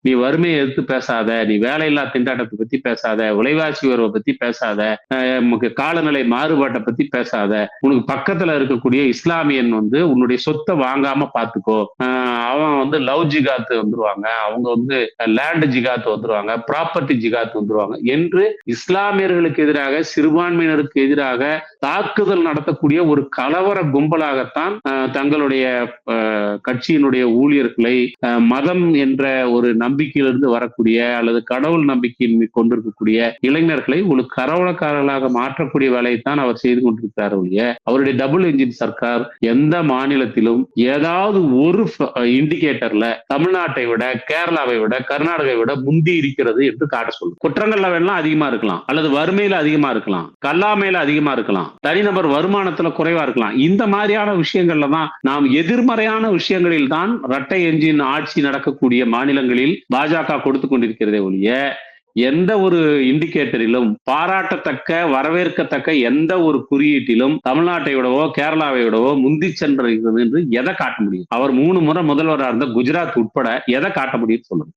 நீ வறுமையை எதிர்த்து பேசாத, நீ வேலையில்லா திண்டாட்டத்தை பத்தி பேசாத, விலைவாசி உயர்வை பத்தி பேசாத, நமக்கு காலநிலை மாறுபாட்டை பத்தி பேசாத, உனக்கு பக்கத்துல இருக்கக்கூடிய இஸ்லாமியன் உன்னுடைய சொத்தை வாங்காம பாத்துக்கோ, அவன் லவ் ஜிகாத் வந்துருவாங்க, அவங்க லேண்ட் ஜிகாத் வந்துருவாங்க, ப்ராப்பர்ட்டி ஜிகாத் வந்துருவாங்க என்று இஸ்லாமியர்களுக்கு எதிராக, சிறுபான்மையினருக்கு எதிராக தாக்குதல் நடத்தக்கூடிய ஒரு கலவர கும்பலாகத்தான் தங்களுடைய கட்சியினுடைய ஊழியர்களை மதம் என்ற ஒரு நம்பிக்கையிலிருந்து வரக்கூடிய அல்லது கடவுள் நம்பிக்கையின் கொண்டிருக்கக்கூடிய இளைஞர்களை ஒரு கரவலக்காரர்களாக மாற்றக்கூடிய வேலையைத்தான் அவர் செய்து கொண்டிருக்கிறார் ஒழிய அவருடைய டபுள் என்ஜின் சர்க்கார் எந்த மாநிலத்திலும் ஏதாவது ஒரு இண்டிகேட்டர்ல தமிழ்நாட்டை விட, கேரளாவை விட, கர்நாடகாவை விட முந்தி இருக்கிறது என்று காட்ட சொல்லும். குற்றங்கள்ல வேணா அதிகமா இருக்கலாம், அல்லது வறுமையில அதிகமா இருக்கலாம், கல்லாமையில அதிகமா இருக்கலாம், தனிநபர் வருமானத்துல குறைவா இருக்கலாம். இந்த மாதிரியான விஷயங்கள்ல தான் நாம் எதிர்மறையான விஷயங்களில் தான் இரட்டை என்ஜின் ஆட்சி நடக்கக்கூடிய மாநிலங்களில் பாஜக கொடுத்து கொண்டிருக்கிறதே ஒழிய எந்த ஒரு இண்டிகேட்டரிலும் பாராட்டத்தக்க, வரவேற்கத்தக்க எந்த ஒரு குறியீட்டிலும் தமிழ்நாட்டை விடவோ கேரளாவை விடவோ முந்தி சென்றிருக்கிறது என்று எதை காட்ட முடியும்? அவர் 3 முறை முதல்வராக இருந்த குஜராத் உட்பட எதை காட்ட முடியும் சொல்லுங்க.